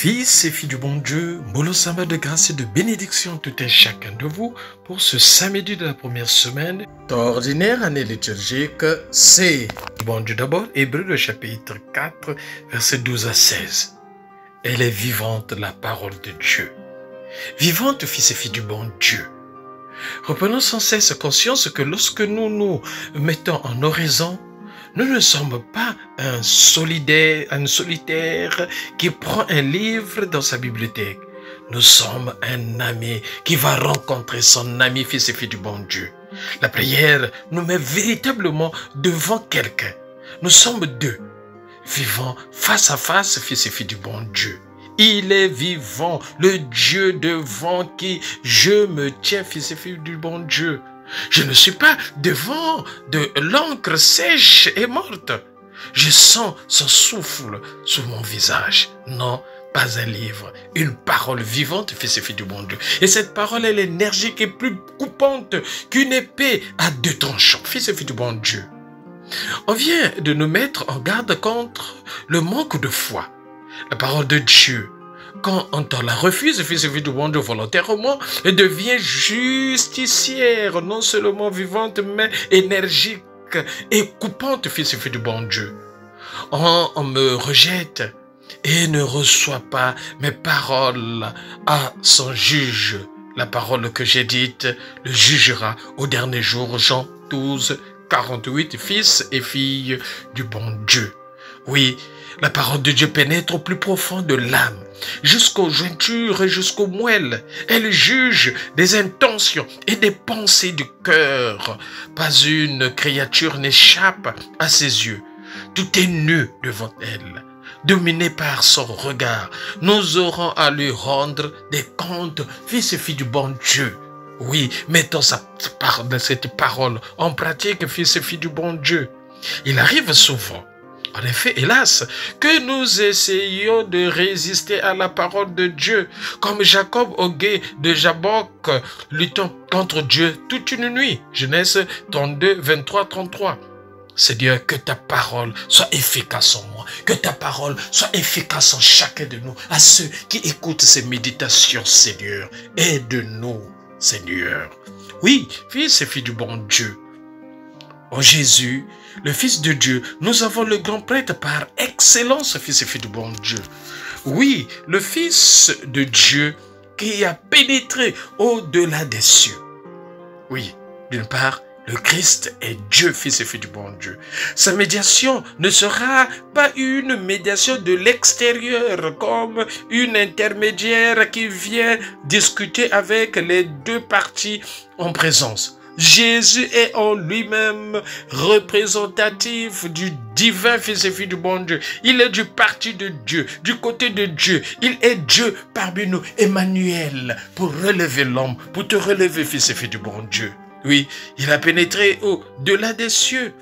Fils et filles du bon Dieu, Molosamba de grâce et de bénédiction tout un chacun de vous pour ce samedi de la première semaine d'ordinaire année liturgique C. Bon Dieu d'abord, Hébreux le chapitre 4, versets 12 à 16. Elle est vivante la parole de Dieu. Vivante, fils et filles du bon Dieu. Reprenons sans cesse conscience que lorsque nous nous mettons en oraison, nous ne sommes pas un solitaire qui prend un livre dans sa bibliothèque. Nous sommes un ami qui va rencontrer son ami, fils et filles du bon Dieu. La prière nous met véritablement devant quelqu'un. Nous sommes deux, vivant face à face, fils et filles du bon Dieu. Il est vivant, le Dieu devant qui je me tiens, fils et filles du bon Dieu. Je ne suis pas devant de l'encre sèche et morte. Je sens son souffle sur mon visage. Non, pas un livre, une parole vivante, fils et filles du bon Dieu. Et cette parole, elle est énergique et plus coupante qu'une épée à deux tranchants, fils et filles du bon Dieu. On vient de nous mettre en garde contre le manque de foi. La parole de Dieu, quand on la refuse, fils et filles du bon Dieu, volontairement, elle devient justicière, non seulement vivante, mais énergique et coupante, fils et filles du bon Dieu. On me rejette et ne reçoit pas mes paroles à son juge. La parole que j'ai dite le jugera au dernier jour, Jean 12, 48, fils et filles du bon Dieu. Oui, la parole de Dieu pénètre au plus profond de l'âme, jusqu'aux jointures et jusqu'aux moelles. Elle juge des intentions et des pensées du cœur. Pas une créature n'échappe à ses yeux. Tout est nu devant elle. Dominé par son regard, nous aurons à lui rendre des comptes, fils et filles du bon Dieu. Oui, mettons cette parole en pratique, fils et filles du bon Dieu. Il arrive souvent, en effet, hélas, que nous essayons de résister à la parole de Dieu, comme Jacob au gué de Jabbok, luttant contre Dieu toute une nuit. Genèse 32, 23, 33. Seigneur, que ta parole soit efficace en moi, que ta parole soit efficace en chacun de nous, à ceux qui écoutent ces méditations, Seigneur. Aide-nous, Seigneur. Oui, fils et filles du bon Dieu. En Jésus, le Fils de Dieu, nous avons le grand prêtre par excellence, fils et filles du bon Dieu. Oui, le Fils de Dieu qui a pénétré au-delà des cieux. Oui, d'une part, le Christ est Dieu, fils et filles du bon Dieu. Sa médiation ne sera pas une médiation de l'extérieur, comme une intermédiaire qui vient discuter avec les deux parties en présence. Jésus est en lui-même représentatif du divin fils et fille du bon Dieu. Il est du parti de Dieu, du côté de Dieu. Il est Dieu parmi nous, Emmanuel, pour relever l'homme, pour te relever, fils et fille du bon Dieu. Oui, il a pénétré au-delà des cieux.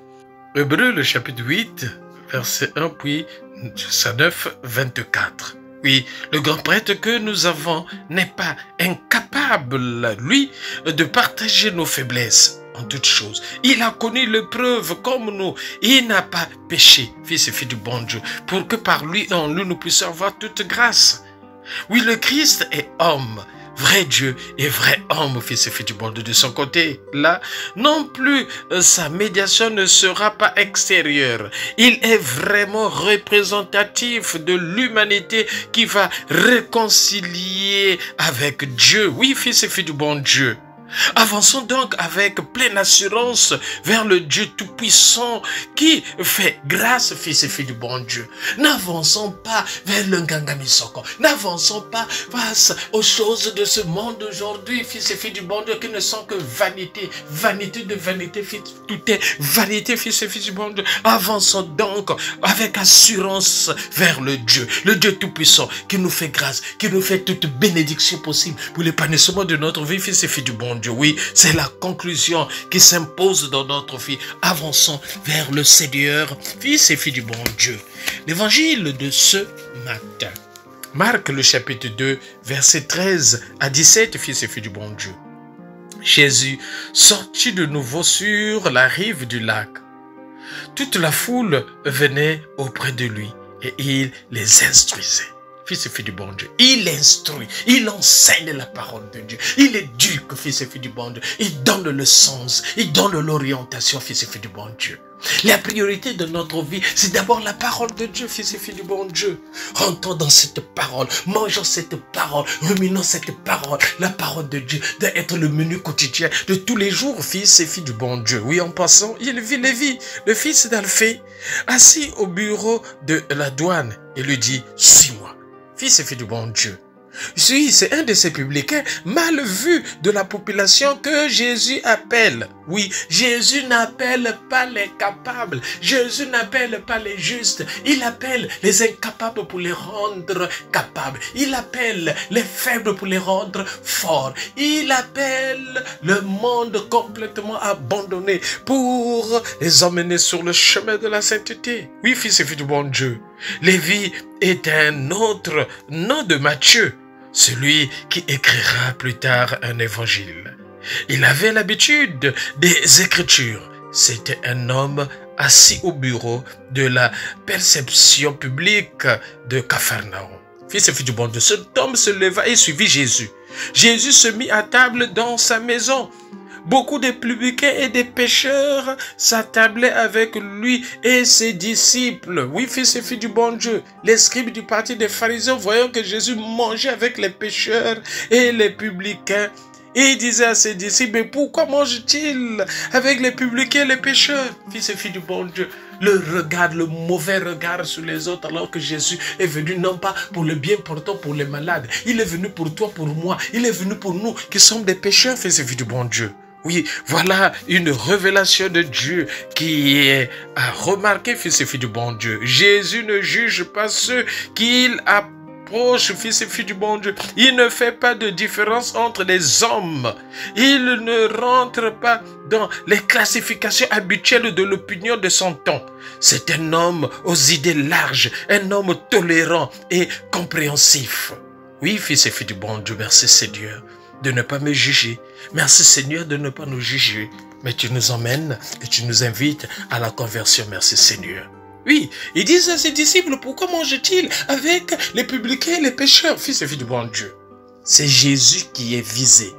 Hébreux, le chapitre 8, verset 1, puis 9, 24. Oui, le grand prêtre que nous avons n'est pas incapable, lui, de partager nos faiblesses en toutes choses. Il a connu l'épreuve comme nous. Il n'a pas péché, fils et filles du bon Dieu, pour que par lui et en lui nous puissions avoir toute grâce. Oui, le Christ est homme, vrai Dieu et vrai homme, fils et filles du bon Dieu. De son côté, là, non plus sa médiation ne sera pas extérieure. Il est vraiment représentatif de l'humanité qui va réconcilier avec Dieu. Oui, fils et filles du bon Dieu. Avançons donc avec pleine assurance vers le Dieu Tout-Puissant qui fait grâce, fils et filles du bon Dieu. N'avançons pas vers le Ngangamisoko. N'avançons pas face aux choses de ce monde aujourd'hui, fils et filles du bon Dieu, qui ne sont que vanité, vanité de vanité, tout est vanité, fils et filles du bon Dieu. Avançons donc avec assurance vers le Dieu Tout-Puissant qui nous fait grâce, qui nous fait toute bénédiction possible pour l'épanouissement de notre vie, fils et filles du bon Dieu. Oui, c'est la conclusion qui s'impose dans notre vie. Avançons vers le Seigneur, fils et filles du bon Dieu. L'évangile de ce matin. Marc le chapitre 2, verset 13 à 17, fils et filles du bon Dieu. Jésus sortit de nouveau sur la rive du lac. Toute la foule venait auprès de lui et il les instruisait. fils et filles du bon Dieu. Il instruit, il enseigne la parole de Dieu. Il éduque, fils et filles du bon Dieu. Il donne le sens, il donne l'orientation, fils et filles du bon Dieu. La priorité de notre vie, c'est d'abord la parole de Dieu, fils et filles du bon Dieu. Rentrons dans cette parole, mangeons cette parole, ruminons cette parole. La parole de Dieu doit être le menu quotidien de tous les jours, fils et filles du bon Dieu. Oui, en passant, il vit Lévi, le fils d'Alphée, assis au bureau de la douane, et lui dit, suis-moi, fils et filles du bon Dieu. Oui, c'est un de ces publicains mal vus de la population que Jésus appelle. Oui, Jésus n'appelle pas les capables. Jésus n'appelle pas les justes. Il appelle les incapables pour les rendre capables. Il appelle les faibles pour les rendre forts. Il appelle le monde complètement abandonné pour les emmener sur le chemin de la sainteté. Oui, fils et filles du bon Dieu. Lévi est un autre nom de Matthieu, celui qui écrira plus tard un évangile. Il avait l'habitude des Écritures. C'était un homme assis au bureau de la perception publique de Capharnaüm. Fils et fille du bon Dieu, cet homme se leva et suivit Jésus. Jésus se mit à table dans sa maison. Beaucoup de publicains et des pécheurs s'attablaient avec lui et ses disciples. Oui, fils et filles du bon Dieu, les scribes du parti des pharisiens, voyant que Jésus mangeait avec les pécheurs et les publicains, et il disait à ses disciples, mais pourquoi mange-t-il avec les publicains et les pécheurs? Fils et filles du bon Dieu, le mauvais regard sur les autres, alors que Jésus est venu non pas pour le bien portant, pour les malades. Il est venu pour toi, pour moi. Il est venu pour nous qui sommes des pécheurs, fils et filles du bon Dieu. Oui, voilà une révélation de Dieu qui est à remarquer, fils et filles du bon Dieu. Jésus ne juge pas ceux qu'il approche, fils et filles du bon Dieu. Il ne fait pas de différence entre les hommes. Il ne rentre pas dans les classifications habituelles de l'opinion de son temps. C'est un homme aux idées larges, un homme tolérant et compréhensif. Oui, fils et filles du bon Dieu, merci Seigneur de ne pas me juger. Merci Seigneur de ne pas nous juger. Mais tu nous emmènes et tu nous invites à la conversion. Merci Seigneur. Oui, il dit à ses disciples, pourquoi mange-t-il avec les publicains et les pécheurs, fils et filles du bon Dieu? C'est Jésus qui est visé.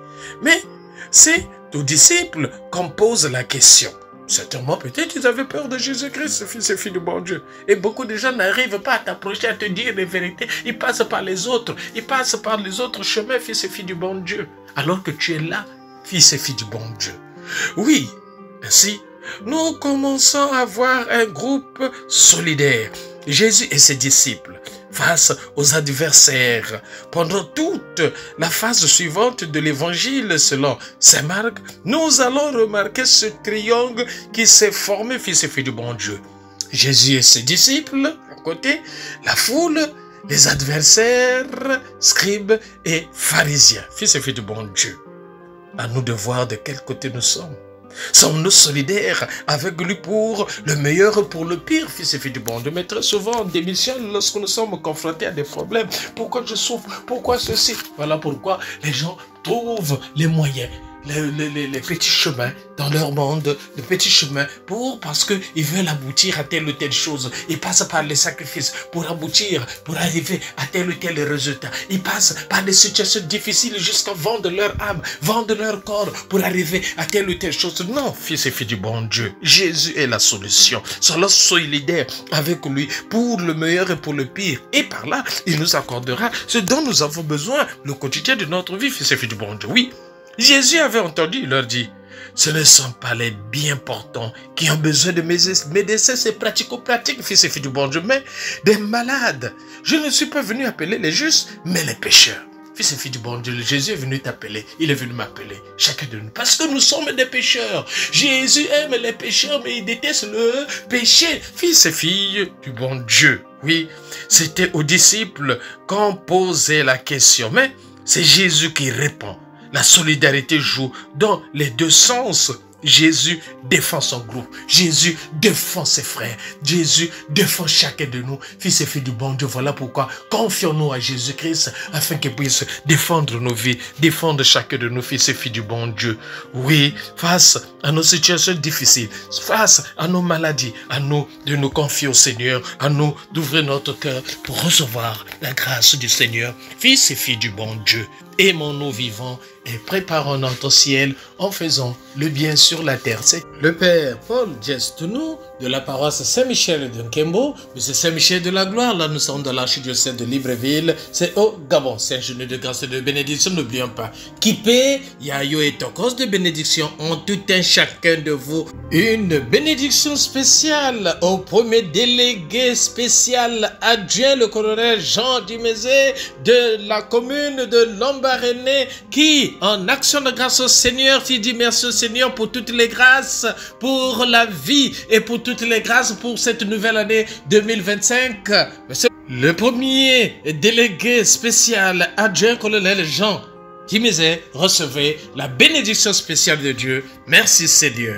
Mais c'est aux disciples qu'on pose la question. Certainement, peut-être ils avaient peur de Jésus-Christ, fils et fille du bon Dieu. Et beaucoup de gens n'arrivent pas à t'approcher, à te dire les vérités. Ils passent par les autres. Ils passent par les autres chemins, fils et filles du bon Dieu. Alors que tu es là, fils et fille du bon Dieu. Oui, ainsi, nous commençons à voir un groupe solidaire. Jésus et ses disciples face aux adversaires. Pendant toute la phase suivante de l'évangile selon saint Marc, nous allons remarquer ce triangle qui s'est formé, fils et filles du bon Dieu. Jésus et ses disciples, à côté, la foule, les adversaires, scribes et pharisiens, fils et filles du bon Dieu. À nous de voir de quel côté nous sommes. Sommes-nous solidaires avec lui pour le meilleur ou pour le pire, fils et filles du bon Dieu? Mais très souvent, on démissionne lorsque nous sommes confrontés à des problèmes. Pourquoi je souffre? Pourquoi ceci? Voilà pourquoi les gens trouvent les moyens, les petits chemins dans leur monde, les petits chemins parce qu'ils veulent aboutir à telle ou telle chose. Ils passent par les sacrifices pour aboutir, pour arriver à tel ou tel résultat. Ils passent par des situations difficiles jusqu'à vendre leur âme, vendre leur corps pour arriver à telle ou telle chose. Non, fils et filles du bon Dieu, Jésus est la solution. Soyons solidaires avec lui pour le meilleur et pour le pire. Et par là, il nous accordera ce dont nous avons besoin, le quotidien de notre vie, fils et filles du bon Dieu. Oui, Jésus avait entendu, il leur dit, ce ne sont pas les bien portants qui ont besoin de médecins, c'est pratico-pratique, fils et filles du bon Dieu, mais des malades. Je ne suis pas venu appeler les justes, mais les pécheurs. Fils et filles du bon Dieu, Jésus est venu t'appeler, il est venu m'appeler, chacun de nous, parce que nous sommes des pécheurs. Jésus aime les pécheurs, mais il déteste le péché. Fils et filles du bon Dieu, oui, c'était aux disciples qu'on posait la question, mais c'est Jésus qui répond. La solidarité joue dans les deux sens. Jésus défend son groupe. Jésus défend ses frères. Jésus défend chacun de nous, fils et filles du bon Dieu. Voilà pourquoi confions-nous à Jésus-Christ afin qu'il puisse défendre nos vies, défendre chacun de nous, fils et filles du bon Dieu. Oui, face à nos situations difficiles, face à nos maladies, à nous de nous confier au Seigneur, à nous d'ouvrir notre cœur pour recevoir la grâce du Seigneur, fils et filles du bon Dieu. Aimons-nous vivants et préparons notre ciel en faisant le bien sur la terre. C'est le Père Paul Gestonou de la paroisse Saint-Michel de Nkembo, mais c'est Saint-Michel de la Gloire. Là, nous sommes dans l'archidiocèse de Libreville. C'est au Gabon. C'est un journée de grâce et de bénédiction. N'oublions pas. Kipé, Yayo et Tokos de bénédiction en tout un chacun de vous. Une bénédiction spéciale au premier délégué spécial adjoint, le colonel Jean Dimézé de la commune de Lambaréné, qui, en action de grâce au Seigneur, dit merci au Seigneur pour toutes les grâces, pour la vie et pour toutes les grâces pour cette nouvelle année 2025. Le premier délégué spécial adjoint, colonel Jean Dimézé, recevez la bénédiction spéciale de Dieu. Merci Seigneur.